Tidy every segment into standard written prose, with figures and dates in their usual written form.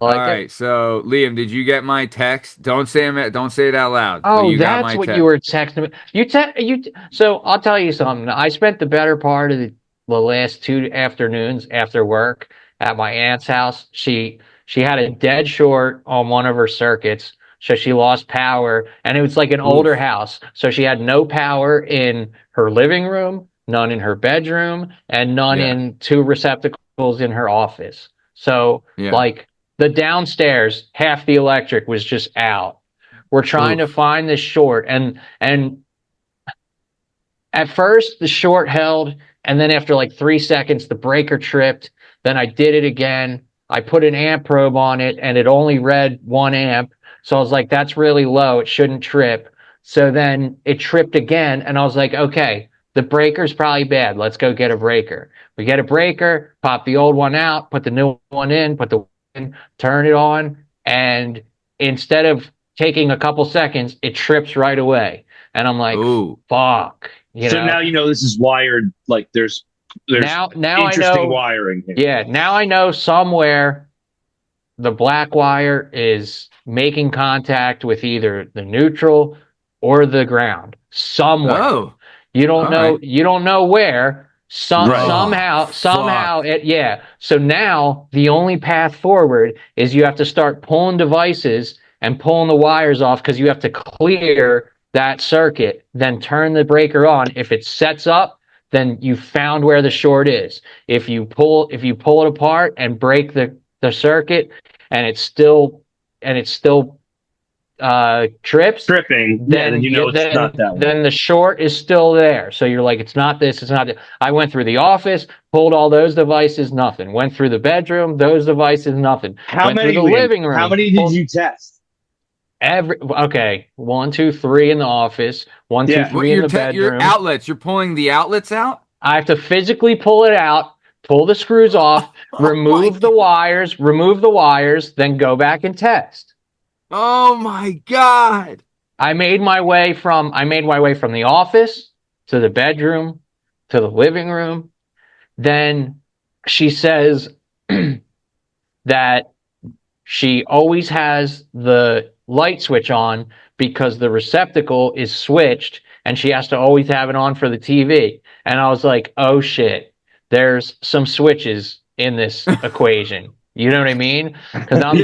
All right, so Liam, did you get my text? Don't say it out loud. But Oh, you got that's my what text. you were texting me. So I'll tell you something. I spent the better part of the last 2 afternoons after work at my aunt's house. She had a dead short on one of her circuits, so she lost power, and it was like an older Oof. house. So she had no power in her living room, none in her bedroom, and none Yeah. in 2 receptacles in her office. So Yeah. like the downstairs, half the electric was just out. We're trying to Oof. find this short, and at first the short held, and then after like 3 seconds the breaker tripped. Then I did it again. I put an amp probe on it and it only read 1 amp. So I was like, that's really low. It shouldn't trip. So then it tripped again, and I was like, okay, the breaker's probably bad. Let's go get a breaker. We get a breaker, pop the old one out, put the new one in, put the in, turn it on, and instead of taking a couple seconds, it trips right away. And I'm like, Ooh. fuck. So now you know this is wired. Like there's now I interesting know. wiring here. Yeah, now I know somewhere the black wire is making contact with either the neutral or the ground. Somewhere. Oh. You don't All know. right. You don't know where. Right. Somehow it. Yeah. So now the only path forward is you have to start pulling devices and pulling the wires off, because you have to clear that circuit, then turn the breaker on. If it sets up, then you found where the short is. If you pull it apart and break the circuit, and it's still trips, Tripping, then you know it's not that one. Then the short is still there. So you're like, it's not this, it's not that. I went through the office, pulled all those devices, nothing. Went through the bedroom, those devices, nothing. How many? Through the living room. How many did you test? Okay, 1, 2, 3 in the office, 1, 2, 3 in the bedroom. Your outlets. You're pulling the outlets out. I have to physically pull it out, pull the screws off, remove the wires, then go back and test. Oh my God. I made my way from the office to the bedroom to the living room. Then she says that she always has the light switch on because the receptacle is switched, and she has to always have it on for the TV. And I was like, oh shit, there's some switches in this equation. You know what I mean? Because I'm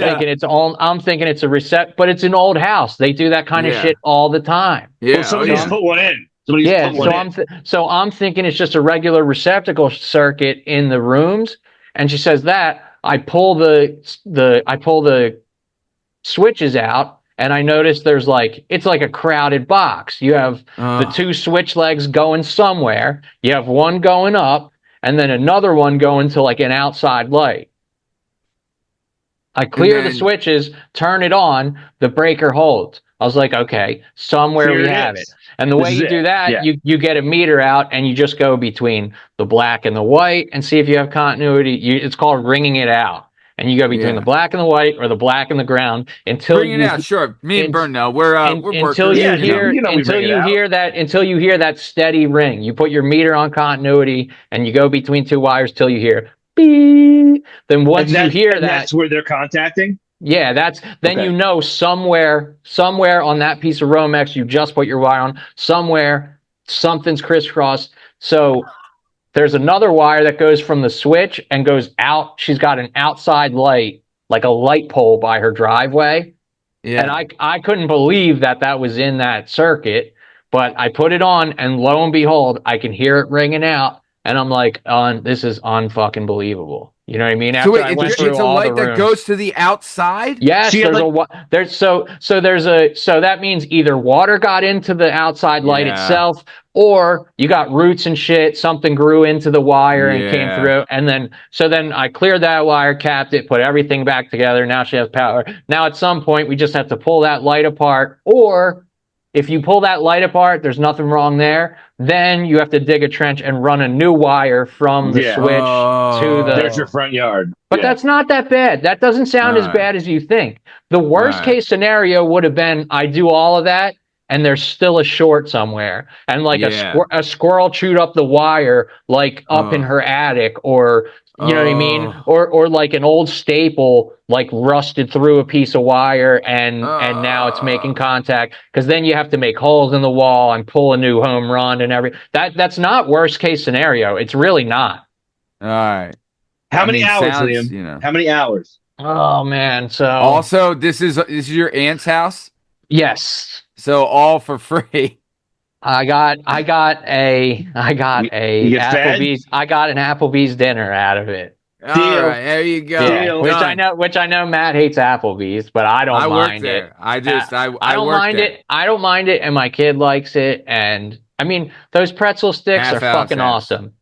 thinking it's a reset, but it's an old house. They do that kind of shit all the time. Yeah. Well, somebody's put one in. So I'm thinking it's just a regular receptacle circuit in the rooms. And she says that I pull the switches out, and I notice there's it's like a crowded box. You have the 2 switch legs going somewhere. You have one going up, and then another one going to like an outside light. I clear the switches, turn it on, the breaker holds. I was like, okay, somewhere we have it. And the way you do that, you get a meter out, and you just go between the black and the white and see if you have continuity. It's called ringing it out. And you go between the black and the white, or the black and the ground, until Bring it out. Sure. Me and Bern know. We're until you hear that steady ring. You put your meter on continuity, and you go between 2 wires till you hear beep. Then once you hear that's where they're contacting. Yeah, you know somewhere on that piece of Romex you just put your wire on, somewhere something's crisscrossed. So there's another wire that goes from the switch and goes out. She's got an outside light, like a light pole by her driveway. Yeah. And I couldn't believe that was in that circuit, but I put it on, and lo and behold, I can hear it ringing out. And I'm like, this is unfucking believable. You know what I mean? After it's a light that goes to the outside? Yes, so that means either water got into the outside light itself, or you got roots and shit, something grew into the wire and came through. And then I cleared that wire, capped it, put everything back together. Now she has power. Now at some point we just have to pull that light apart, or if you pull that light apart, there's nothing wrong there. Then you have to dig a trench and run a new wire from the switch to the... There's your front yard. But that's not that bad. That doesn't sound as bad as you think. The worst case scenario would have been I do all of that, and there's still a short somewhere, and like Yeah. a squirrel chewed up the wire like up in Oh. her attic, or you know what I mean, Oh. or like an old staple like rusted through a piece of wire, and now it's making contact, because then you have to make holes in the wall and pull a new home run and that's not worst case scenario. It's really not. All right. How I many mean, hours, sounds, Liam? How many hours? Oh man, so Also, this is your aunt's house, yes. so all for free. I got You, a you get fed? an Applebee's dinner out of it. All Deal. right, there you go. Yeah, Deal. which I know Matt hates Applebee's, but I don't I work mind it. there. I I don't work mind there. it. I don't mind it, and my kid likes it. And I mean, those pretzel sticks Half are house fucking house. awesome.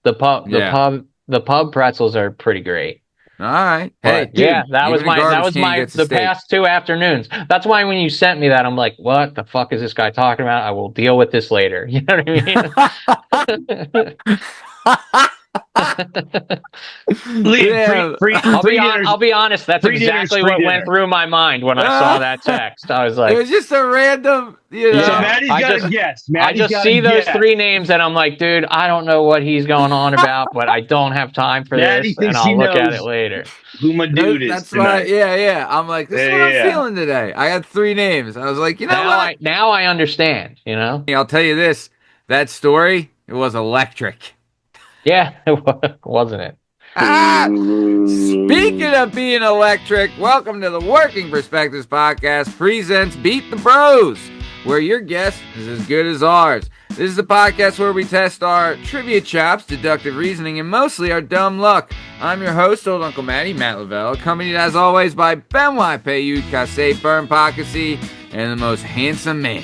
The pub pretzels are pretty great. All right. But Hey, yeah, dude, even a that garbage was can gets a the steak. past 2 afternoons. That's why when you sent me that, I'm like, what the fuck is this guy talking about? I will deal with this later. You know what I mean? Liam, free dinners. I'll be honest. That's free dinner's exactly free what dinner. went through my mind when I saw that text. I was like, It was just a random, you know. So Yeah. Maddie's I got just- a guess. I Maddie's just got see a those guess. 3 names and I'm like, dude, I don't know what he's going on about, but I don't have time for Maddie this, thinks and I'll he look at knows it later. who my dude is That's why, tonight. yeah. I'm like, this is what I'm Yeah. feeling today. I had 3 names. I was like, you know what? Now I understand. You know? I'll tell you this. That story, it was electric. Yeah, wasn't it? Ah! Speaking of being electric, welcome to the Working Perspectives Podcast presents Beat the Bros, where your guest is as good as ours. This is the podcast where we test our trivia chops, deductive reasoning, and mostly our dumb luck. I'm your host, Old Uncle Matty, Matt Lavelle, accompanied as always by Benoit Payud, Cassé Bern Pockasy, and the most handsome man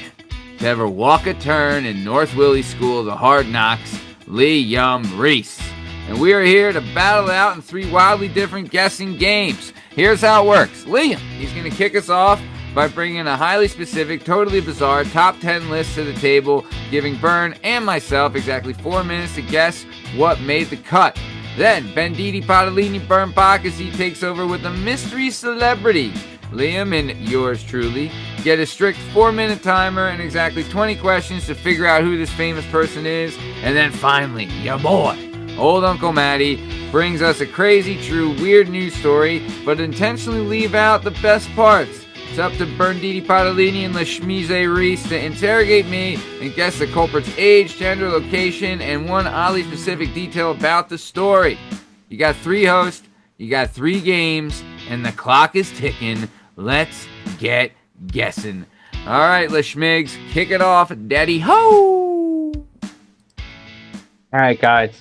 to ever walk a turn in North Willie School of the Hard Knocks, Liam Reese. And we are here to battle it out in 3 wildly different guessing games. Here's how it works. Liam, he's going to kick us off by bringing a highly specific, totally bizarre top 10 list to the table, giving Bern and myself exactly 4 minutes to guess what made the cut. Then, Banditi Padalini Bern Pockasy takes over with a mystery celebrity. Liam and yours truly get a strict 4-minute timer and exactly 20 questions to figure out who this famous person is. And then finally, your boy, Old Uncle Matty, brings us a crazy, true, weird news story, but intentionally leave out the best parts. It's up to Banditi Padalini and Lashmize Reese to interrogate me and guess the culprit's age, gender, location, and one oddly specific detail about the story. You got 3 hosts, you got 3 games, and the clock is ticking. Let's get guessing. All right, Lashmigs, kick it off, Daddy Ho! All right, guys.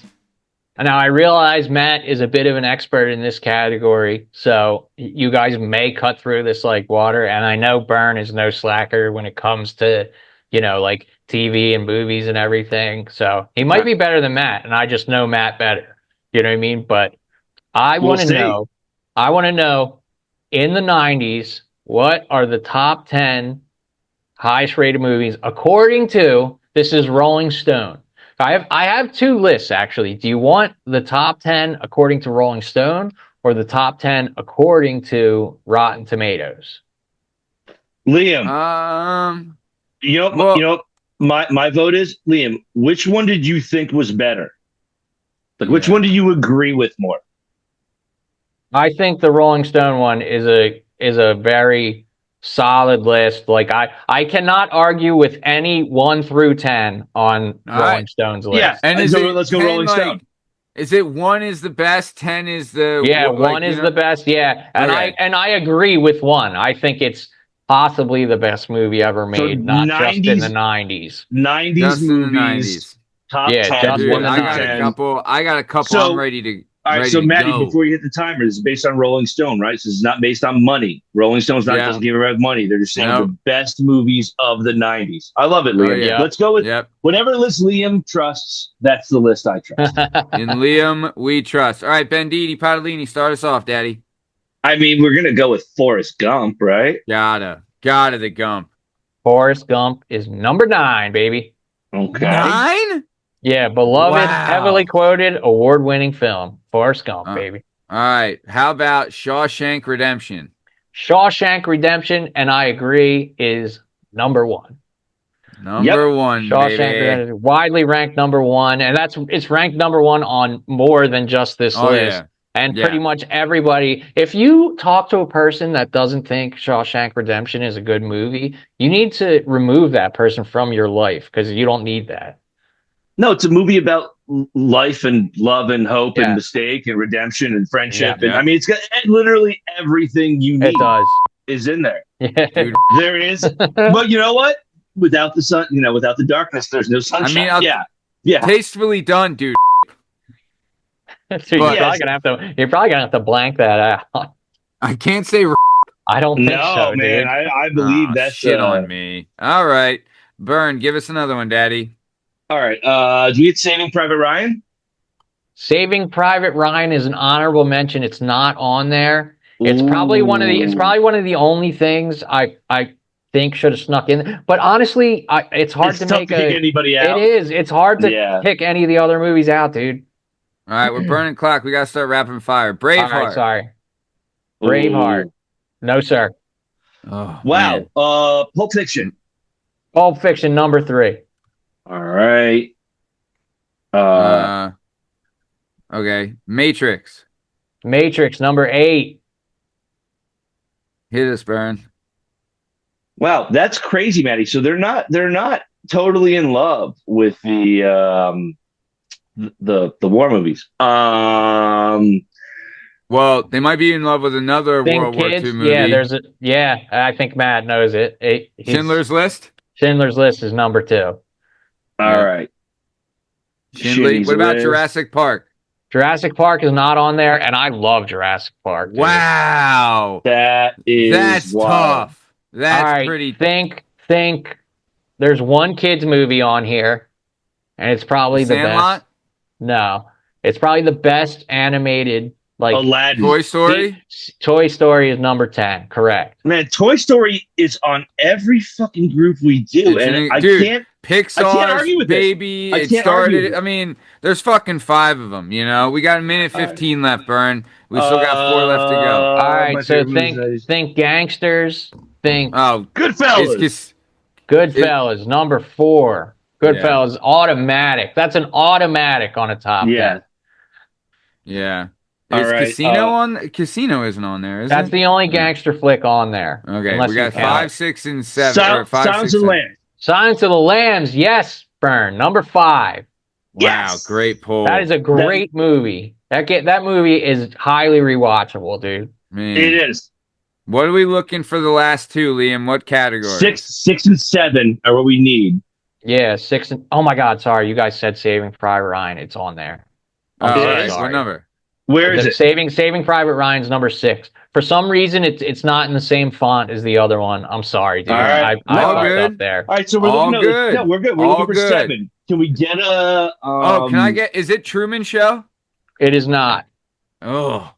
Now, I realize Matt is a bit of an expert in this category, so you guys may cut through this like water. And I know Bern is no slacker when it comes to, like TV and movies and everything. So he might be better than Matt, and I just know Matt better. You know what I mean? But I want to know, in the 90s, what are the top 10 highest rated movies according to, this is Rolling Stone. I have 2 lists, actually. Do you want the top 10 according to Rolling Stone or the top 10 according to Rotten Tomatoes? Liam, my vote is, Liam, which one did you think was better? Like, which one do you agree with more? I think the Rolling Stone one is a very solid list. Like I cannot argue with any 1 through 10 on Rolling Stone's list. Yeah, and let's go 10, Rolling Stone. Is it 1 is the best, 10 is the 1 is the best, yeah. And Okay. I agree with 1. I think it's possibly the best movie ever made, So not 90s, just in the 90s. 90s Just in the movies. 90s. Top Yeah, 10. just Dude, in the I got 10. a couple So- I'm ready to All right, ready so to Maddie, go. before you hit the timer, this is based on Rolling Stone, right? So it's not based on money. Rolling Stone's not just giving out money. They're just saying Nope. the best movies of the 90s. I love it, Liam. yeah. Let's go with Yep. whatever list Liam trusts. That's the list I trust. In Liam, we trust. All right, Banditi Padalini, start us off, Daddy. I mean, we're going to go with Forrest Gump, right? Gotta the Gump. Forrest Gump is number 9, baby. Okay. 9? Yeah, beloved, Wow. heavily quoted, award-winning film. Forrest Gump, baby. All right, how about Shawshank Redemption? Shawshank Redemption, and I agree, is number 1. Number one, Shawshank baby. Redemption, widely ranked number one, and it's ranked number one on more than just this list. Yeah. And pretty much everybody, if you talk to a person that doesn't think Shawshank Redemption is a good movie, you need to remove that person from your life because you don't need that. No, it's a movie about life and love and hope and mistake and redemption and friendship. And I mean, it's got literally everything you need. It does. Is in there. Yeah. Dude, there is. But you know what? Without the sun, without the darkness, there's no sunshine. I mean, yeah. Tastefully done, dude. So you're probably gonna have to blank that out. I can't say. I don't think so, man. Dude. I believe that shit on me. All right, Bern, give us another one, Daddy. All right. Do we get Saving Private Ryan? Saving Private Ryan is an honorable mention. It's not on there. It's probably one of the only things I think should have snuck in. But honestly, it's hard to pick anybody out. It is. It's hard to pick any of the other movies out, dude. All right, we're burning clock. We got to start rapid fire. Braveheart. All right, sorry. Braveheart. No, sir. Oh, wow. Man. Pulp Fiction. Pulp Fiction, number 3. All right. Okay. Matrix. Matrix, number 8. Hit us, Bern. Wow, that's crazy, Maddie. So they're not totally in love with the war movies. Well, they might be in love with another World War II movie. Yeah, I think Matt knows it. Schindler's List? Schindler's List is number 2. All right. Schindler. What about Jurassic Park? Jurassic Park is not on there, and I love Jurassic Park. Dude. Wow. That's tough. That's pretty. Think. There's one kids movie on here, and it's probably the best. No, it's probably the best animated. Like Aladdin. Toy Story? Toy Story is number 10, correct. Man, Toy Story is on every fucking group we do. And I can't argue with baby. It started. I mean, there's fucking 5 of them, We got a minute 15 left, Bern. We still got 4 left to go. All right, so think gangsters. Think Goodfellas. Goodfellas, number 4. Goodfellas, automatic. That's an automatic on a top 10. Yeah. Casino on? Casino isn't on there, is it? That's the only gangster flick on there. Okay, we got 5, 6, and 7. Silence of the Lambs. Silence of the Lambs, yes, Bern, number 5. Wow, great pull. That is a great movie. That movie is highly rewatchable, dude. Man. It is. What are we looking for the last 2, Liam? What category? 6 and 7 are what we need. Yeah, 6 and... Oh, my God, sorry. You guys said Saving Private Ryan. It's on there. All right. What number? Where is it? Saving Private Ryan's number 6. For some reason, it's not in the same font as the other one. I'm sorry, dude. All right. I fucked up there. All right, so we're looking good. No, we're good. We're looking for 7. Can we get a... can I get... Is it Truman Show? It is not. Oh.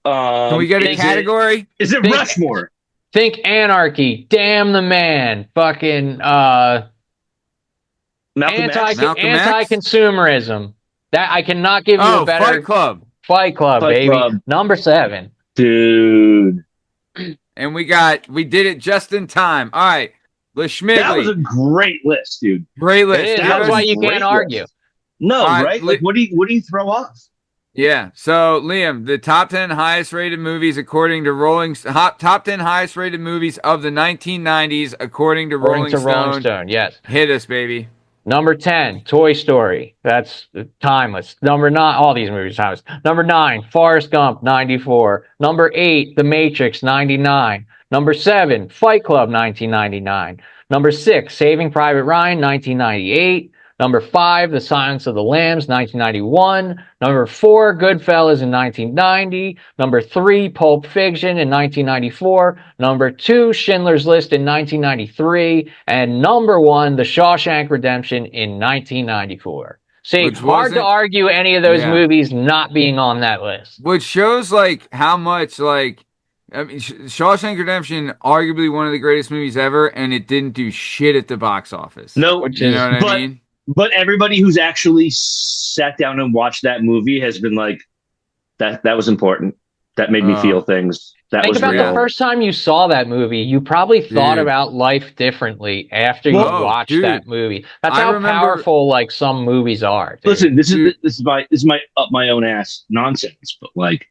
Can we get a category? Is it Rushmore? Think Anarchy. Damn the Man. Fucking... Anti-consumerism. That I cannot give you a better... Fight Club. Fight Club, baby. Number 7. Dude. And we did it just in time. All right. LeSchmigley. That was a great list, dude. Great list. That's why you can't argue. No, right? Like, what do you throw off? Yeah. So, Liam, the top 10 highest rated movies according to top 10 highest rated movies of the 1990s according to Rolling Stone. Yes. Hit us, baby. Number 10, Toy Story. That's timeless. Number 9, all these movies are timeless. Number 9, Forrest Gump, 94. Number 8, The Matrix, 99. Number 7, Fight Club, 1999. Number 6, Saving Private Ryan, 1998. Number 5, The Silence of the Lambs, 1991. Number 4, Goodfellas in 1990. Number 3, Pulp Fiction in 1994. Number 2, Schindler's List in 1993. And number 1, The Shawshank Redemption in 1994. See, hard to argue any of those movies not being on that list. Which shows, how much, Shawshank Redemption, arguably one of the greatest movies ever, and it didn't do shit at the box office. No, you know what I mean? But everybody who's actually sat down and watched that movie has been like, that was important. that made me feel things. That Think was about real. the first time you saw that movie. You probably thought Dude. about life differently after you Well, watched dude, that movie. That's I how remember- powerful like some movies are. Dude. Listen, this Dude. is my up my own ass nonsense, but like,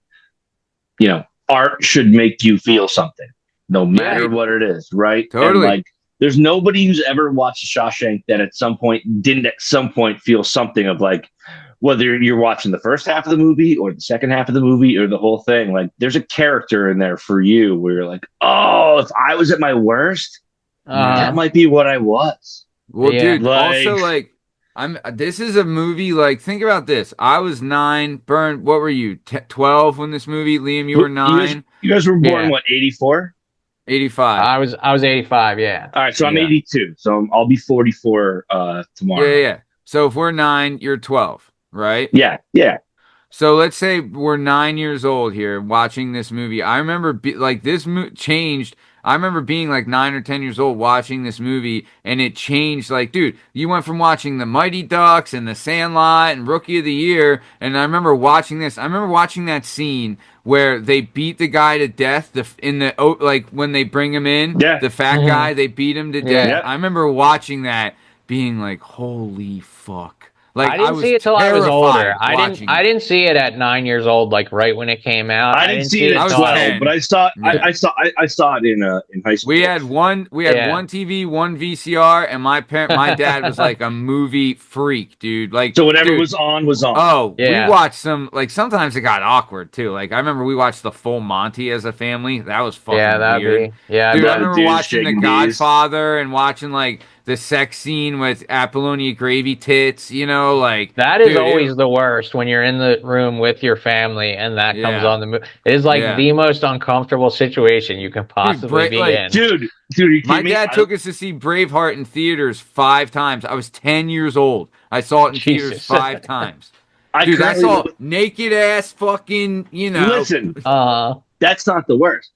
you know, art should make you feel something, no matter Yeah. what it is, right? Totally. And like, there's nobody who's ever watched Shawshank that at some point didn't at some point feel something of like, whether you're watching the first half of the movie or the second half of the movie or the whole thing, like there's a character in there for you where you're like, oh, if I was at my worst, that might be what I was. Well, Yeah. dude, also like this is a movie like think about this. I was 9, Bern, what were you? 12 when this movie? Liam, you were 9. You guys were born Yeah. what, 84? 85. I was 85. Yeah. All right, so I'm Yeah. 82, so I'll be 44 tomorrow. Yeah. So if we're 9, you're 12, right? Yeah. So let's say we're 9 years old here watching this movie. I remember this changed. I remember being like 9 or 10 years old watching this movie, and it changed. Like, dude, you went from watching the Mighty Ducks and the Sandlot and Rookie of the Year, and I remember watching this. I remember watching that scene where they beat the guy to death. Like when they bring him in, the fat guy, they beat him to death. Yeah. I remember watching that, being like, holy fuck. Like, I didn't see it till I was older. I didn't see it at 9 years old, like right when it came out. I didn't see it at till 12, but I saw it in high school. We had one TV, one VCR, and my dad was like a movie freak, dude. Like, so whatever was on was on. Oh, yeah. We watched some, like, sometimes it got awkward too. Like, I remember we watched the full Monty as a family. That was fucking weird. Dude, I remember watching The Godfather and watching like the sex scene with Apollonia Gravy tits, you know, like that is always the worst when you're in the room with your family and that comes on the movie. It is like the most uncomfortable situation you can possibly be in. Dude, my dad took us to see Braveheart in theaters 5 times. I was 10 years old. I saw it in theaters 5 times. I saw naked ass fucking, you know. Listen, that's not the worst.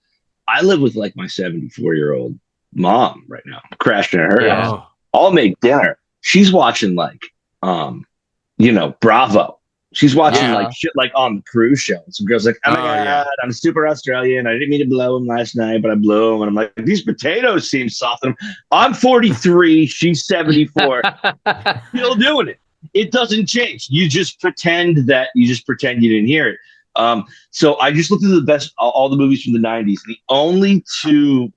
I live with like my 74-year-old mom right now, crashing at her house. I'll make dinner. She's watching like, Bravo. She's watching like shit like on the cruise show. Some girls like, oh my God, I'm super Australian. I didn't mean to blow him last night, but I blew him. And I'm like, these potatoes seem soft. I'm 43. She's 74. Still doing it. It doesn't change. You just pretend you didn't hear it. So I just looked at all the movies from the 90s. The only two,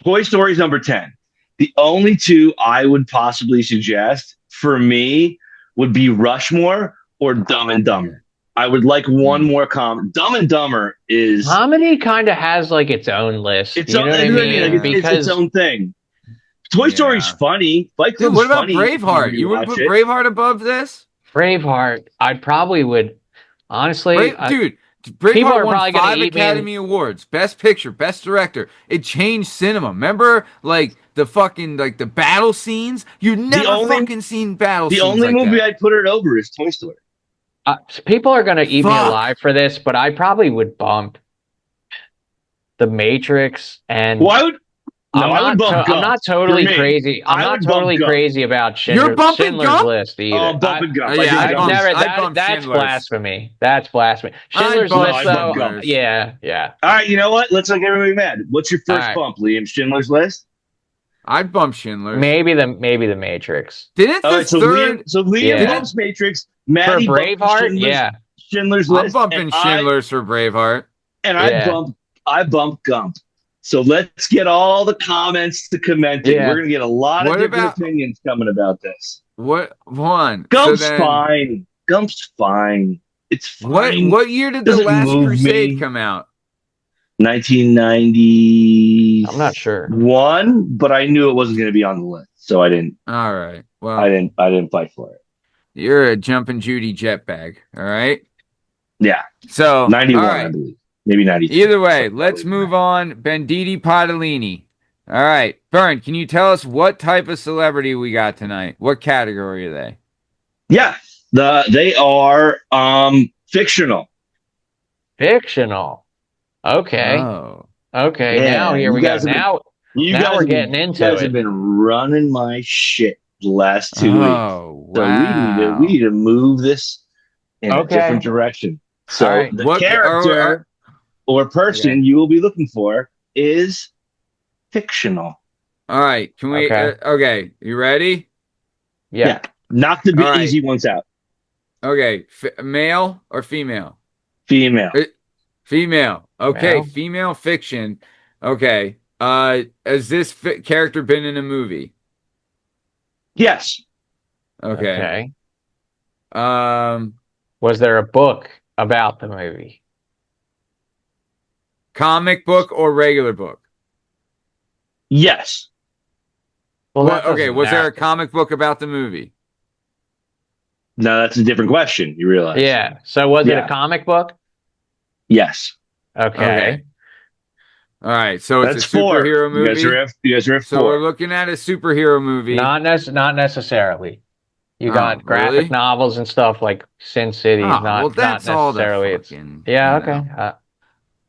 Toy Story's number 10. The only two I would possibly suggest for me would be Rushmore or Dumb and Dumber. I would like one more Dumb and Dumber is comedy kind of has like its own list. It's you know what I mean? It's its own thing. Toy Story's funny. Fight Club's what about funny. Braveheart? You would put Braveheart above this? Braveheart, I probably would. Honestly, Braveheart won 5 Academy Awards. Best Picture, Best Director. It changed cinema. Remember, like, the fucking, like, the battle scenes? You've never fucking seen battle scenes. The only movie I'd put it over is Toy Story. People are going to eat me alive for this, but I probably would bump The Matrix and... Well, I'm not totally crazy. I'm not totally crazy about Schindler's List either. Oh, bumping Gump. That's blasphemy. That's blasphemy. Schindler's List, though. Yeah. All right, you know what? Let's make everybody mad. What's your first bump, Liam? Schindler's List? I'd bump Schindler's. Maybe the Matrix. Didn't the third? Liam bumps Matrix. Maddie for Braveheart, Schindler's List. I'm bumping Schindler's for Braveheart. And I bump Gump. So let's get all the comments to commenting. We're going to get a lot of different opinions coming about this. What one? Gump's fine. Gump's fine. It's fine. What year did The Last Crusade come out? 1990. I'm not sure. But I knew it wasn't going to be on the list, so I didn't. All right. Well, I didn't fight for it. You're a Jumpin' Judy jetbag. All right. Yeah. So 91, I believe. Maybe 92. Either way, let's move on. Banditi Padalini. All right. Bern, can you tell us what type of celebrity we got tonight? What category are they? Yeah. They are fictional. Fictional. Okay. Oh. Okay. Yeah, now here we go. Now we're getting into it. You guys have been running my shit the last 2 weeks. Oh, wow. So we need to move this in a different direction. So All right. the character or person you will be looking for is fictional. All right. Can we? Okay. You ready? Yeah. Knock the easy ones out. Okay. Male or female? Female. Female. Okay. Female fiction. Okay. Has this character been in a movie? Yes. Okay. Was there a book about the movie? Comic book or regular book? Yes. Well, okay. Was there a comic book about the movie? No, that's a different question. You realize? Yeah. So was it a comic book? Yes. Okay. All right. So it's a superhero movie. You guys are at 4. So we're looking at a superhero movie. Not necessarily. You got graphic novels and stuff like Sin City. Not necessarily. Okay.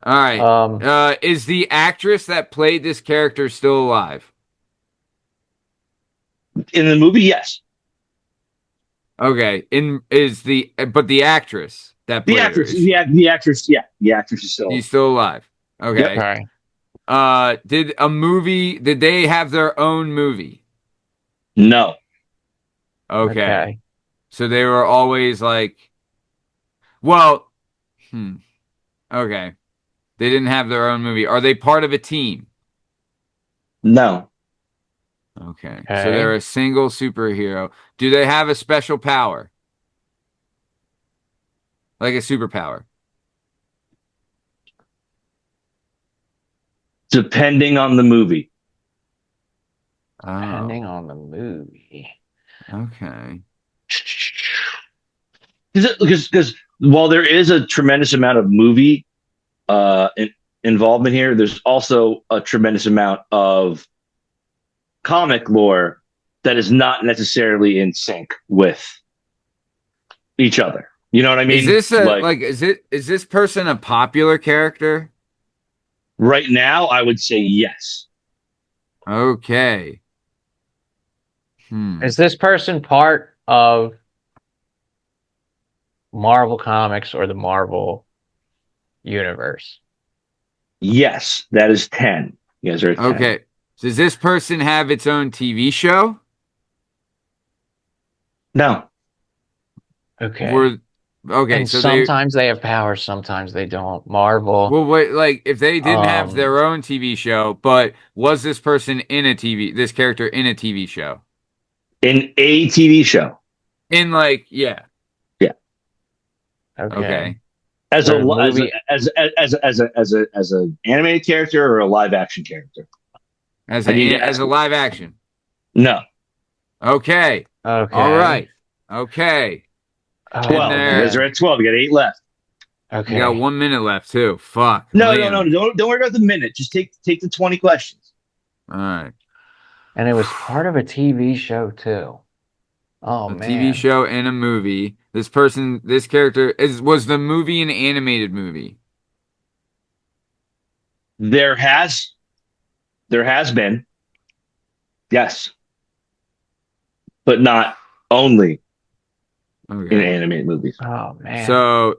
All right. Is the actress that played this character still alive? In the movie, yes. Okay. But the actress that played the actress is still. She's still alive. Okay. Yep. Did they have their own movie? No. Okay. So they were always like, well, okay. They didn't have their own movie. Are they part of a team? No. Okay. So they're a single superhero. Do they have a special power? Like a superpower? Depending on the movie. Depending on the movie. Okay. Because while there is a tremendous amount of movie involvement here, there's also a tremendous amount of comic lore that is not necessarily in sync with each other. You know what I mean? Is this is this person a popular character? Right now, I would say yes. Okay. Is this person part of Marvel Comics or the Marvel universe? Yes, that is 10. You guys are at 10. Okay. Does this person have its own TV show? No. Okay. And so sometimes they have powers, sometimes they don't. Marvel. Well, wait, like if they didn't have their own TV show, but was this person this character in a TV show? In a TV show. In Yeah. Okay. As an animated character or a live action character? As a live action. No. Okay. All right. Okay. 12. You guys are at 12. You got 8 left. Okay. You got 1 minute left too. Fuck. No. Don't worry about the minute. Just take the 20 questions. All right. And it was part of a TV show too. Oh man. TV show and a movie. This character was the movie an animated movie? There has been. Yes. But not only in animated movies. Oh man. So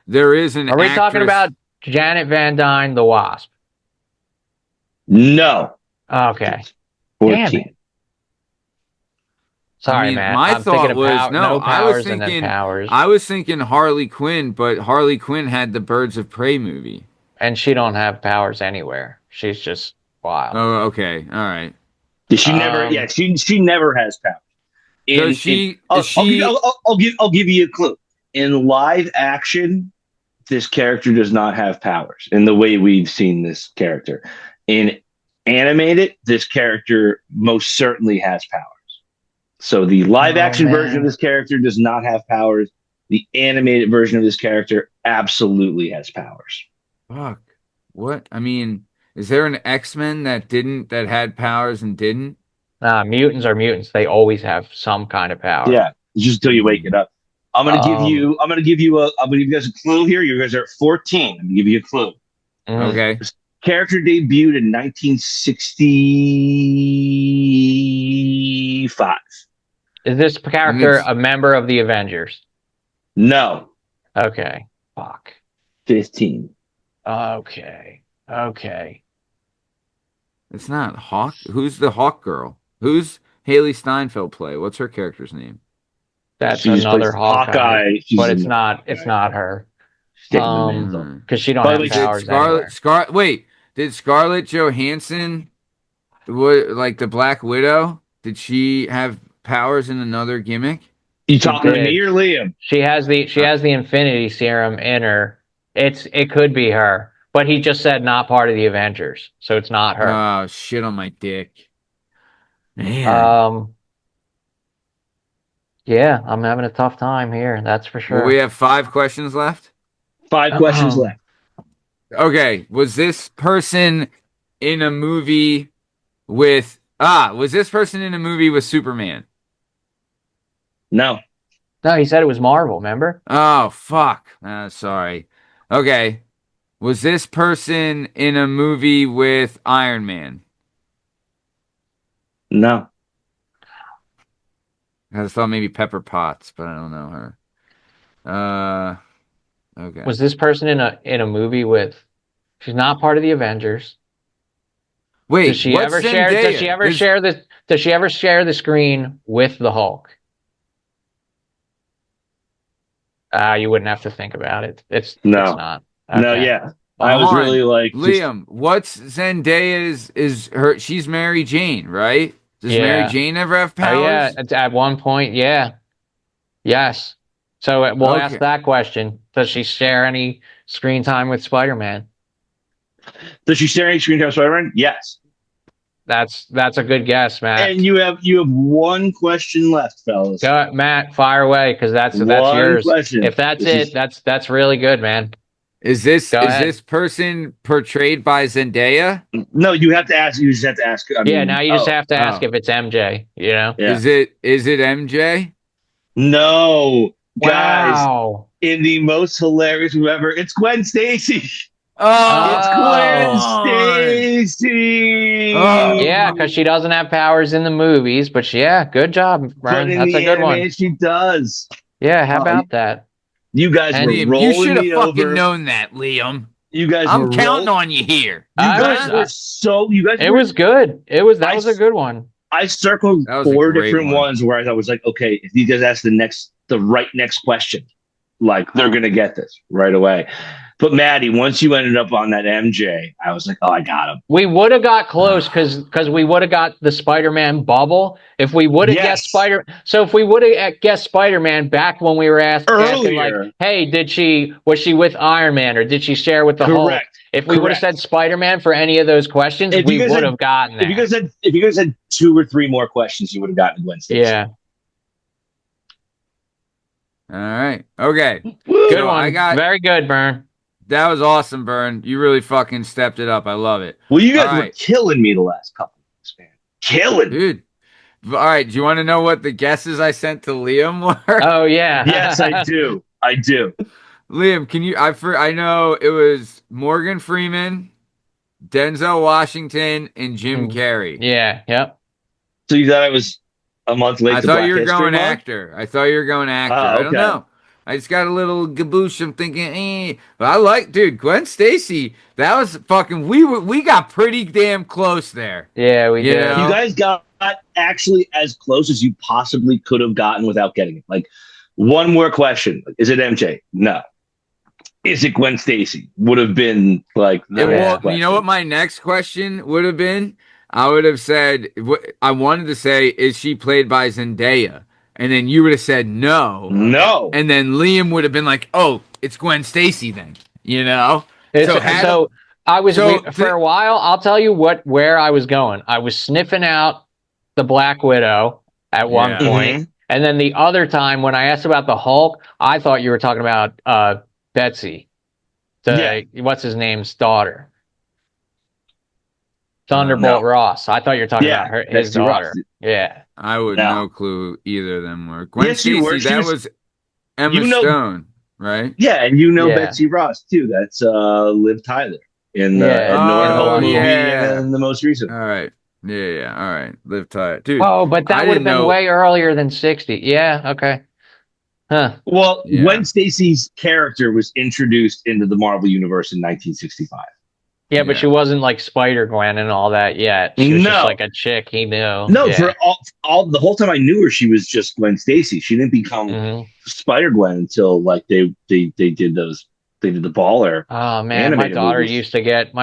there is an Are we talking about Janet Van Dyne, the Wasp? No. Okay. 14. Damn it. Sorry, man. My thought was I was thinking Harley Quinn, but Harley Quinn had the Birds of Prey movie, and she don't have powers anywhere. She's just wild. Oh, okay, all right. She never. Yeah, she never has powers. I'll give you a clue. In live action, this character does not have powers in the way we've seen this character. In animated, this character most certainly has powers. So the live action version of this character does not have powers. The animated version of this character absolutely has powers. Fuck. What? I mean, is there an X-Men that had powers and didn't? Mutants are mutants. They always have some kind of power. Yeah, just until you wake it up. I'm gonna give you guys a clue here. You guys are at 14. I'm gonna give you a clue. Okay. This character debuted in 1965. Is this character a member of the Avengers? No. Okay. Fuck. 15. Okay. It's not Hawk. Who's the Hawk girl? Who's Haley Steinfeld play? What's her character's name? That's She just another plays Hawkeye, She's but in it's the not. Hawkeye. It's not her. Sticking the mantle. Because she don't By the have way, powers anywhere. Did Scarlett Johansson, what, like the Black Widow, did she have powers in another gimmick? You She talking to me did. or Liam? She has the Infinity Serum in her. It could be her, but he just said not part of the Avengers, so it's not her. Oh, shit on my dick. Man. Yeah, I'm having a tough time here. That's for Well, sure. we have 5 questions left. 5 questions left. Okay, was this person in a movie with Superman? No. No, he said it was Marvel. Remember? Oh, fuck. Sorry. Okay. Was this person in a movie with Iron Man? No. I just thought maybe Pepper Potts, but I don't know her. Okay. Was this person in a movie with? She's not part of the Avengers. Wait, Does she what's ever Zendaya? share? Does she ever share this? Does she ever share the screen with the Hulk? You wouldn't have to think about it. It's not. Okay. No, yeah. I was really like Liam, what's Zendaya's is her she's Mary Jane, right? Does Mary Jane ever have powers? Oh yeah, at one point, yeah. Yes. So we'll ask that question. Does she share any screen time with Spider-Man? Does she share any screen time with Spider-Man? Yes. That's a good guess, Matt. And you have 1 question left, fellas. Go, Matt, fire away, because that's yours. Question. If that's really good, man. Is this person portrayed by Zendaya? No, you have to ask. You just have to ask. Now you just have to ask if it's MJ. You know? Yeah. Is it MJ? No, wow. Guys. In the most hilarious ever, it's Gwen Stacy. Oh, it's Gwen Stacy. Oh. Yeah, because she doesn't have powers in the movies, but good job, Bern. That's a good one. She does. Yeah, how about that? You guys were rolling you should have fucking over. known that, Liam. You guys I'm counting on you here. You guys were so. You guys. It was good. That was a good one. I circled 4 different ones where I was like, okay, if you guys ask the right next question, like they're gonna get this right away. But Maddie, once you ended up on that MJ, I was like, oh, I got him. We would have got close because we would have got the Spider-Man bubble. If we would have guessed if we would have guessed Spider-Man back when we were asking like, hey, was she with Iron Man or did she share with the Hulk? If we would have said Spider-Man for any of those questions, we would have gotten there. If you guys had 2 or 3 more questions, you would have gotten Gwen Stacy. Yeah. All right. Okay. Good one. Very good, Bern. That was awesome, Bern. You really fucking stepped it up. I love it. Well, you guys were killing me the last couple of weeks, man. Killing, dude. All right. Do you want to know what the guesses I sent to Liam were? Oh yeah. Yes, I do. Liam, can you? I know it was Morgan Freeman, Denzel Washington, and Jim Carrey. Yeah. Yep. So you thought I was a month late? I thought you were going actor. I don't know. I just got a little gaboosh. I'm thinking, but I like, dude, Gwen Stacy. That was fucking. We got pretty damn close there. Yeah, we did. You guys got actually as close as you possibly could have gotten without getting it. Like, one more question: is it MJ? No. Is it Gwen Stacy? Would have been like. You know what my next question would have been? I would have said, I wanted to say, is she played by Zendaya? And then you would have said no. No. And then Liam would have been like, oh, it's Gwen Stacy then. You know? So I was for a while, I'll tell you where I was going. I was sniffing out the Black Widow at one point. Mm-hmm. And then the other time when I asked about the Hulk, I thought you were talking about Betsy. What's his name's daughter? Thunderbolt Ross. I thought you were talking about his daughter. Ross. Yeah. I would no clue either of them were. Gwen Stacy, that was Emma Stone, right? Yeah, and Betsy Ross too. That's Liv Tyler in the movie and the most recent. All right. Yeah. All right. Liv Tyler. Dude. Oh, but that would have been way earlier than 60. Yeah, okay. Huh. Well, Yeah. Gwen Stacy's character was introduced into the Marvel Universe in 1965. Yeah, but she wasn't like Spider-Gwen and all that yet. She was just like a chick he knew. No, for all the whole time I knew her, she was just Gwen Stacy. She didn't become Spider-Gwen until like they did the Baller. Oh man, my daughter used to get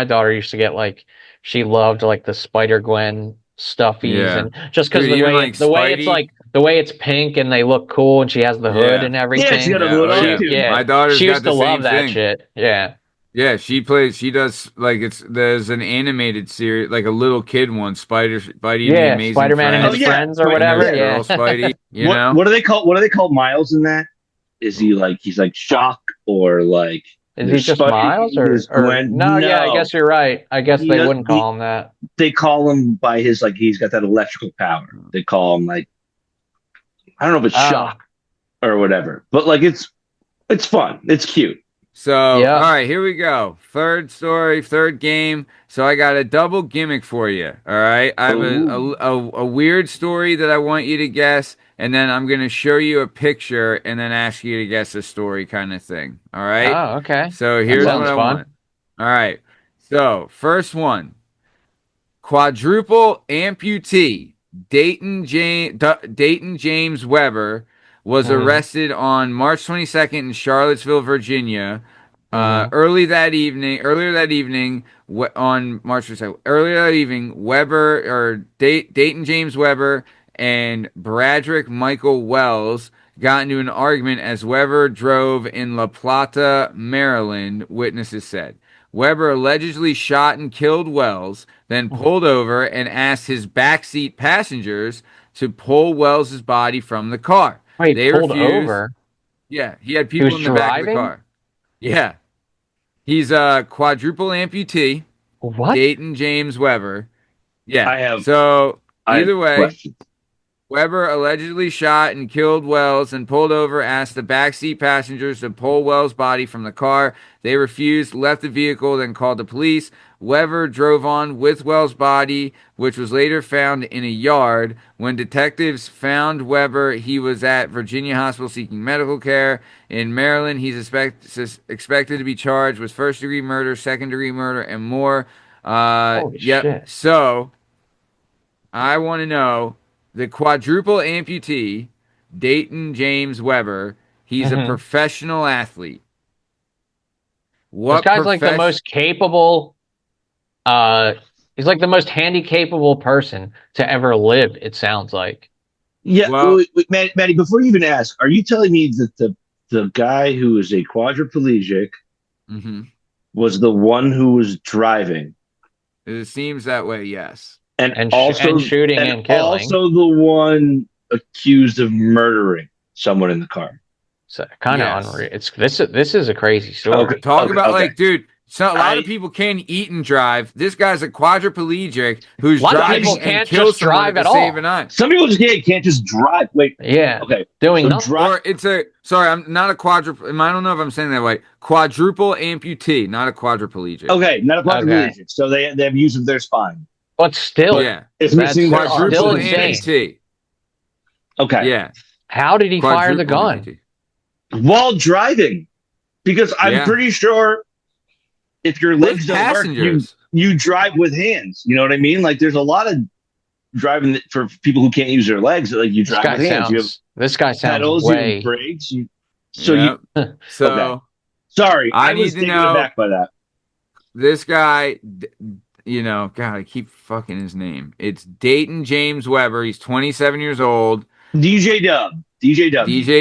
like she loved like the Spider-Gwen stuffies and just because the way it's pink and they look cool and she has the hood and everything. Yeah, she got a hood on too. My daughter's she used got the to same love that thing. shit. Yeah. Yeah, she does like there's an animated series, like a little kid one, Spidey and the Amazing Spider-Man Friends. and his friends or whatever. Girl Spidey, you know? What do they call Miles in that? Is he's like Shock or like is he just Miles or Gwen? No, yeah, I guess you're right. I guess they wouldn't call him that. They call him by his like he's got that electrical power. They call him like I don't know if it's Shock or whatever, but like it's fun. It's cute. So, all right, here we go. Third game. So I got a double gimmick for you. All right, I have a weird story that I want you to guess, and then I'm gonna show you a picture and then ask you to guess the story, kind of thing. All right. Oh, okay. So here's what I want. All right. So first one, quadruple amputee Dayton James Weber was arrested on March 22nd in Charlottesville, Virginia. Earlier that evening, on March 22nd, earlier that evening, Dayton James Weber and Bradrick Michael Wells got into an argument as Weber drove in La Plata, Maryland, witnesses said. Weber allegedly shot and killed Wells, then pulled over and asked his backseat passengers to pull Wells' body from the car. Wait, they pulled refused. Over? Yeah, he had people in the back of the car. Yeah. He's a quadruple amputee. What? Dayton James Weber. Yeah. Either way, questions. Weber allegedly shot and killed Wells and pulled over, asked the backseat passengers to pull Wells' body from the car. They refused, left the vehicle, then called the police. Weber drove on with Wells' body, which was later found in a yard. When detectives found Weber, he was at Virginia Hospital seeking medical care. In Maryland, he's expected to be charged with first-degree murder, second-degree murder, and more. Holy shit. So, I want to know, the quadruple amputee, Dayton James Weber, he's a professional athlete. This guy's like the most capable, he's like the most handy-capable person to ever live, it sounds like. Yeah, wait, Matty, before you even ask, are you telling me that the guy who is a quadriplegic was the one who was driving? It seems that way, yes. And shooting and killing. Also the one accused of murdering someone in the car. So kind of unreal. This is a crazy story. Talk about like, dude. So a lot of people can't eat and drive. This guy's a quadriplegic who's driving and kills someone at the same time. Some people just can't just drive. Wait. Yeah. Okay. Doing nothing. Or I'm not a quadruple. I don't know if I'm saying that way. Quadruple amputee, not a quadriplegic. Okay, not a quadriplegic. Okay. So they have use of their spine. But still, it's missing quadruple amputee. Okay. Yeah. How did he fire the gun? Amputee. While driving, because I'm pretty sure if your legs don't work, you drive with hands. You know what I mean? Like there's a lot of driving for people who can't use their legs. Like you drive with hands. This guy sounds pedals, way. You have brakes. So sorry, I was taken aback by that. This guy, God, I keep fucking his name. It's Dayton James Weber. He's 27 years old. DJ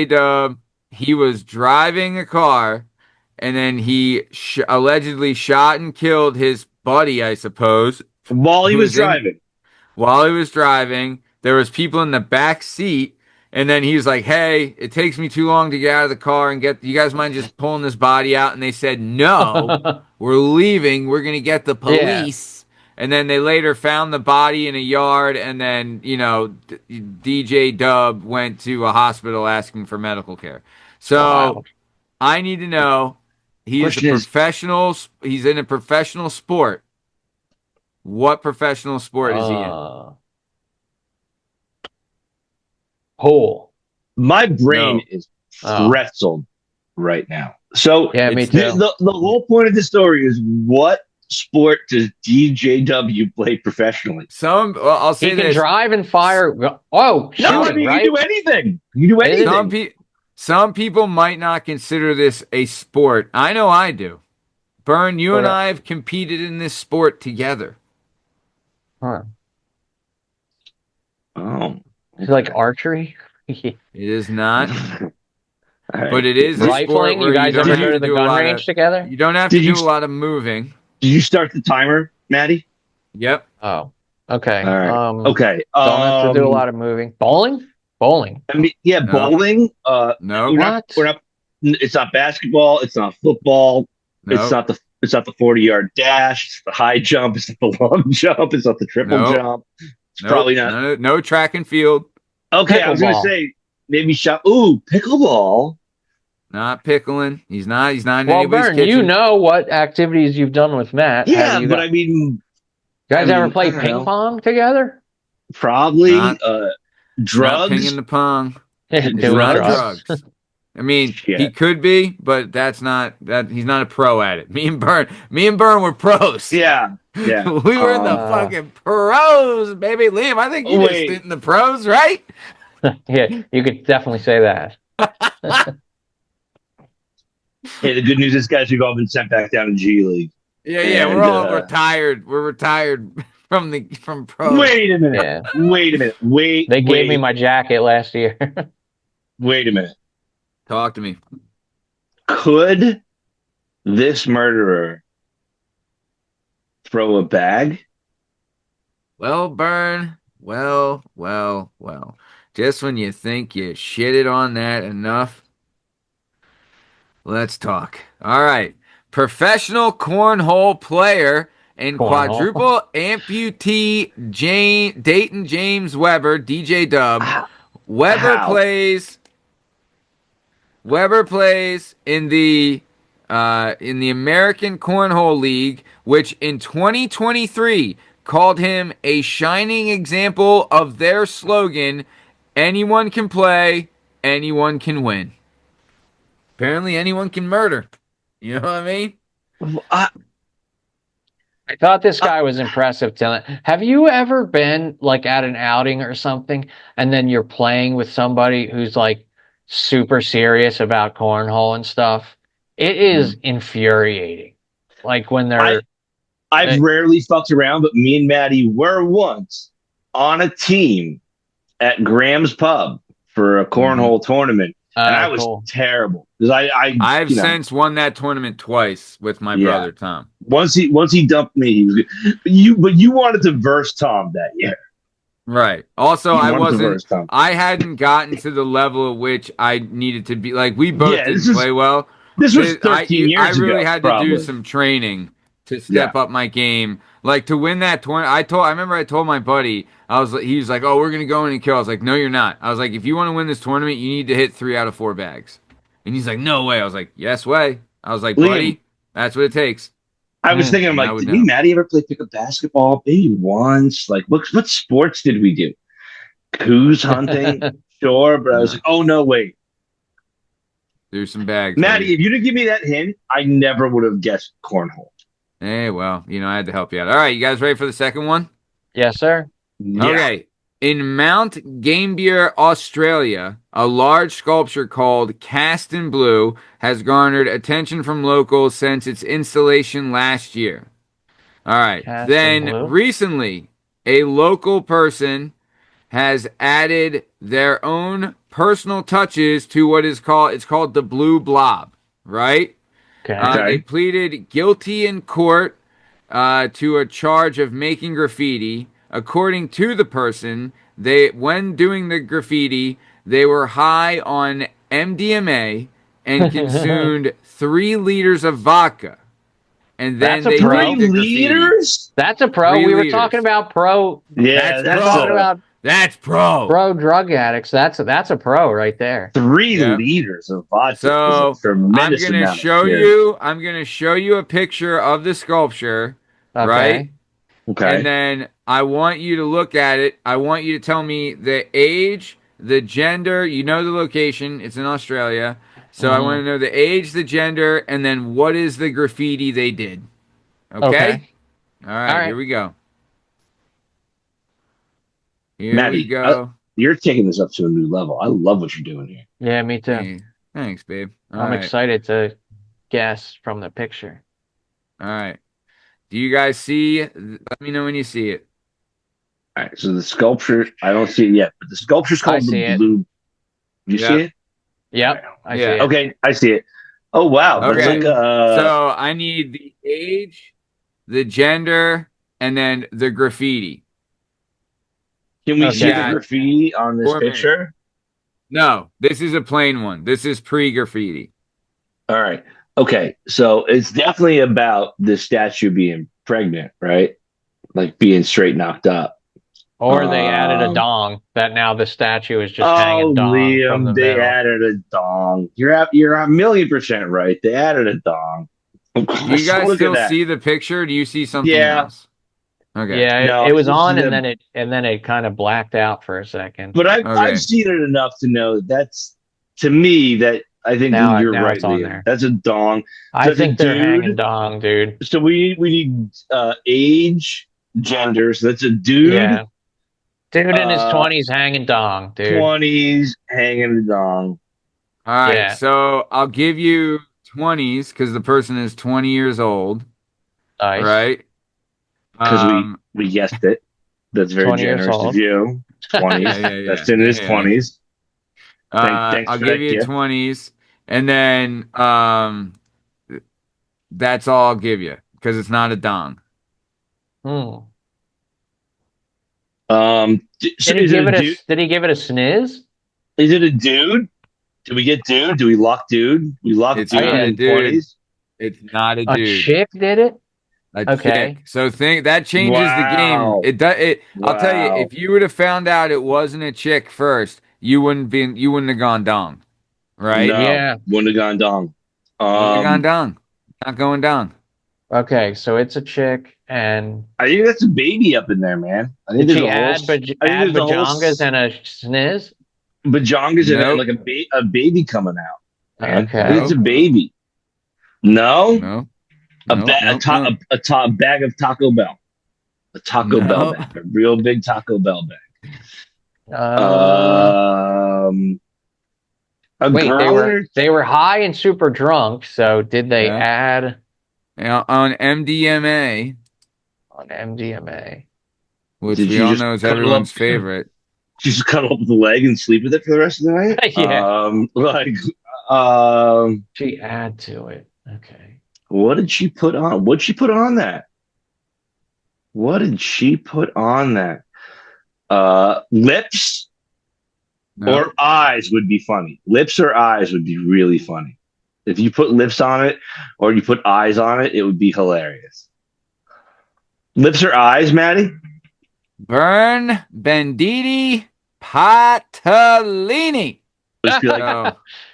Dub. He was driving a car, and then he allegedly shot and killed his buddy, I suppose. While he was driving. While he was driving, there was people in the back seat, and then he was like, "Hey, it takes me too long to get out of the car and you guys mind just pulling this body out?" And they said, "No, we're leaving. We're gonna get the police." Yeah. And then they later found the body in a yard, and then DJ Dub went to a hospital asking for medical care. So I need to know, he's in a professional sport. What professional sport is he in? Pool. My brain is pretzeled right now. So Yeah, me too. the whole point of the story is, what sport does DJW play professionally? I'll say He can this. drive and fire. Oh, shooting, No, I mean, right? you do anything. You do anything. Some people might not consider this a sport. I know I do. Bern, you and I have competed in this sport together. Huh. Oh, It's like archery. It is not, All right. but it is a sport Rifling. where You guys don't ever have go to to the do a gun lot range of. together? You don't have to do a lot of moving. Did you start the timer, Maddie? Yep. Oh, okay. All right. Okay. Don't have to do a lot of moving. Bowling. I mean, yeah, No. bowling. No. We're not. It's not basketball. It's not football. No. It's not the 40-yard dash. It's the high jump. It's not the long jump. It's not the triple jump. It's probably not. No track and field. Okay, Pickleball. I was gonna say maybe shot. Ooh, pickleball. Not pickling. He's not in Well, anybody's Bern, kitchen. you know what activities you've done with Matt. Yeah, but I mean, you guys ever play ping pong together? Probably. Not Drugs. pinging the pong. Doing It's not drugs. drugs. I mean, Shit. he could be, but that's not that. He's not a pro at it. Me and Bern were pros. Yeah. We were in the fucking pros, baby. Liam, I think you just stint in the pros, right? Yeah, you could definitely say that. Hey, the good news is, guys, we've all been sent back down to G League. Yeah, we're all retired. We're retired from pros. Wait a minute. Yeah. Wait a minute. They gave me my jacket last year. Wait a minute. Talk to me. Could this murderer throw a bag? Well, Bern. Well. Just when you think you shitted on that enough, let's talk. All right. Professional cornhole player and quadruple amputee Dayton James Weber, DJ Dub. Weber plays in the American Cornhole League, which in 2023 called him a shining example of their slogan, anyone can play, anyone can win. Apparently anyone can murder. You know what I mean? I thought this guy was impressive talent. Have you ever been like at an outing or something, and then you're playing with somebody who's like super serious about cornhole and stuff? It is infuriating. Like when they're. I've rarely fucked around, but me and Maddie were once on a team at Graham's Pub for a cornhole tournament, and I was terrible because I've since won that tournament twice with my brother Tom. Once he dumped me, he was good. But you wanted to verse Tom that year, right? Also, I hadn't gotten to the level at which I needed to be. Like we both didn't play well. This was 13 years ago. I really had to do some training to step up my game. Like to win that tournament, I remember I told my buddy, he was like, "Oh, we're gonna go in and kill." I was like, "No, you're not." I was like, "If you want to win this tournament, you need to hit 3 out of 4 bags." And he's like, "No way." I was like, "Yes way." I was like, "Buddy, that's what it takes." I was thinking, I'm like, did me, Maddie, ever play pickup basketball? Maybe once. Like, what sports did we do? Coos hunting, sure, but I was like, oh no, wait. There's some bags. Maddie, if you didn't give me that hint, I never would have guessed cornhole. Hey, well, I had to help you out. All right, you guys ready for the second one? Yes, sir. Yeah. Okay. In Mount Gambier, Australia, a large sculpture called Cast in Blue has garnered attention from locals since its installation last year. All right. Then recently, a local person has added their own personal touches to what is called the Blue Blob, right? Okay. They pleaded guilty in court to a charge of making graffiti. According to the person, when doing the graffiti, they were high on MDMA and consumed 3 liters of vodka. And then they 3 liters? That's a pro. We were talking about pro. Yeah, that's pro. Pro drug addicts. That's a pro right there. 3 liters of vodka. So I'm gonna show you a picture of the sculpture, right? Okay. And then I want you to look at it. I want you to tell me the age, the gender. You know the location. It's in Australia. So I want to know the age, the gender, and then what is the graffiti they did. Okay? All right, here we go. Here we Maddie, go. you're taking this up to a new level. I love what you're doing here. Yeah, me too. Hey, thanks, babe. I'm excited to guess from the picture. All right. Do you guys see? Let me know when you see it. All right, so the sculpture, I don't see it yet, but the sculpture's called the Blue. You see it? Yep, I see it. Okay, I see it. Oh, wow. Okay. Like so I need the age, the gender, and then the graffiti. Can we see the graffiti on this picture? No, this is a plain one. This is pre-graffiti. All right. Okay, so it's definitely about the statue being pregnant, right? Like being straight knocked up. Or they added a dong that now the statue is just hanging dong Liam, from the they middle. added a dong. You're a 1,000,000% right. They added a dong. Do you guys still see the picture? Or do you see something else? Okay. Yeah, it was on and then it kind of blacked out for a second. But I've seen it enough to know that's, to me, that I think you're right, Liam. That's a dong. I think they're hanging dong, dude. So we need age, gender. So that's a dude. Yeah. Dude in his 20s hanging dong, dude. 20s hanging a dong. All right, so I'll give you 20s because the person is 20 years old. Nice. Right? Because we guessed it. That's very generous of you. 20s. That's in his 20s. I'll give you 20s. And then that's all I'll give you because it's not a dong. Did he give it a sniz? Is it a dude? Did we get dude? Do we lock dude? We locked it's dude not in a dude. 20s? It's not a dude. A chick did it? A chick. So that changes the game. It does. I'll tell you, if you would have found out it wasn't a chick first, you wouldn't have gone dong, right? No, yeah, wouldn't have gone dong. Wouldn't have gone dong. Not going dong. Okay, so it's a chick, and I think that's a baby up in there, man. I think did she add bajongas and a sniz? Bajongas and like a baby coming out. Man. Okay, I think it's a baby. No. A top bag of Taco Bell. A Taco Bell bag. A real big Taco Bell bag. They were high and super drunk, so did they add on MDMA? On MDMA. Which we all know is everyone's favorite. She just cuddle up with the leg and sleep with it for the rest of the night? She add to it. Okay. What did she put on? What'd she put on that? What did she put on that? Lips or eyes would be funny. Lips or eyes would be really funny. If you put lips on it or you put eyes on it, it would be hilarious. Lips or eyes, Maddie? Bern, Banditi, Patalini.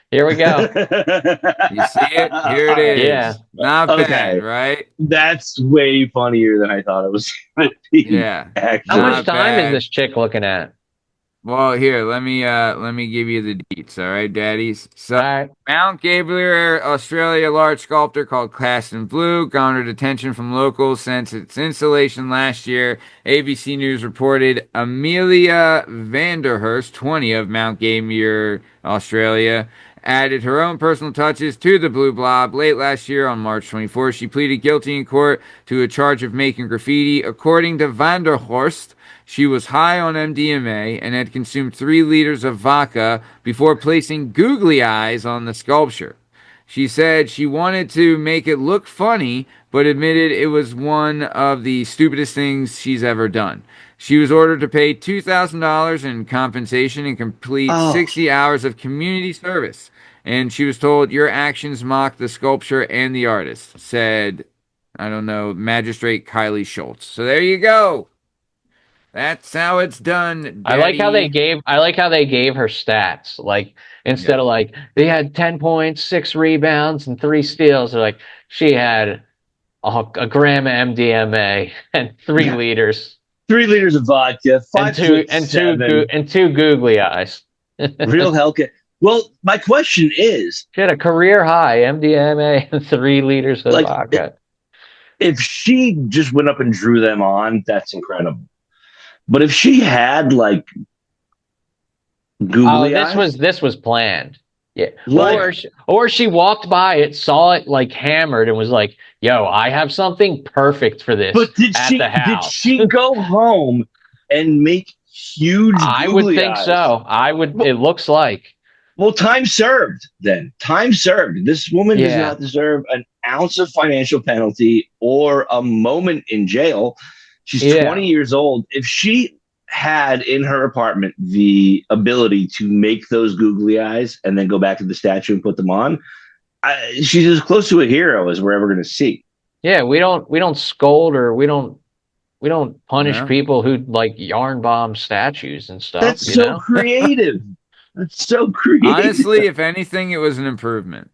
Here we go. You see it? Here it is. Yeah. Not bad, right? That's way funnier than I thought it was going to be. Yeah. How much time is this chick looking at? Well, here, let me give you the deets, all right, daddies? So, Mount Gabriel, Australia, large sculptor called Cast in Blue garnered attention from locals since its installation last year. ABC News reported Amelia Vanderhurst, 20, of Mount Gabriel, Australia, added her own personal touches to the Blue Blob. Late last year, on March 24th, she pleaded guilty in court to a charge of making graffiti. According to Vanderhurst, she was high on MDMA and had consumed 3 liters of vodka before placing googly eyes on the sculpture. She said she wanted to make it look funny, but admitted it was one of the stupidest things she's ever done. She was ordered to pay $2,000 in compensation and complete 60 hours of community service. And she was told, your actions mock the sculpture and the artist, said, I don't know, Magistrate Kylie Schultz. So there you go. That's how it's done, Daddy. I like how they gave her stats. Like, instead of like they had 10 points, 6 rebounds, and 3 steals, they're like she had a gram of MDMA and 3 liters. 3 liters of vodka, 5 and two googly eyes. Real Hellcat. Well, my question is, She had a career high MDMA and 3 liters of like, vodka. if she just went up and drew them on, that's incredible. But if she had like googly eyes, this was planned. Yeah. Like- Or she walked by it, saw it like hammered, and was like, "Yo, I have something perfect for this." but the house. did she go home and make huge I would googly think eyes? so. I would. It looks like. Well, time served then. Time served. This woman does Yeah. not deserve an ounce of financial penalty or a moment in jail. She's 20 years old. If she had in her apartment the ability to make those googly eyes and then go back to the statue and put them on, she's as close to a hero as we're ever going to see. Yeah, we don't scold or we don't punish people who like yarn bomb statues and stuff. That's so creative. That's so creative. Honestly, if anything, it was an improvement.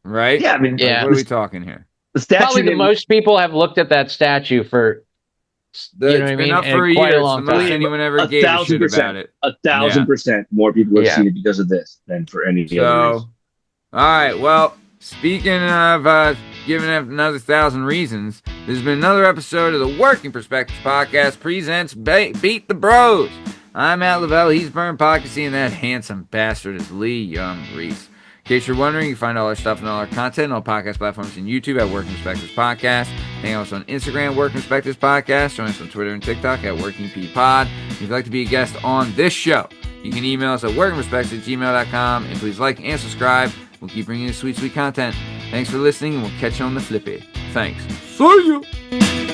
Right? Yeah, I mean, Like, what are we talking here? The statue Probably the most people have looked at that statue for you know what I mean? Up for a year. It's the most anyone ever gave a shit about it. 1,000% more people have seen it because of this than for any other reason. All right. Well, speaking of giving up another 1,000 reasons, this has been another episode of the Working Perspectives Podcast presents Beat the Bros. I'm Matt Lavelle. He's Bern Pocketsy, and that handsome bastard is Lee Young Reese. In case you're wondering, you can find all our stuff and all our content on all podcast platforms and YouTube at Working Perspectives Podcast. Hang out with us on Instagram, Working Perspectives Podcast. Join us on Twitter and TikTok at Working P Pod. If you'd like to be a guest on this show, you can email us at workingperspectives@gmail.com. And please like and subscribe. We'll keep bringing you sweet, sweet content. Thanks for listening, and we'll catch you on the flippy. Thanks. See ya!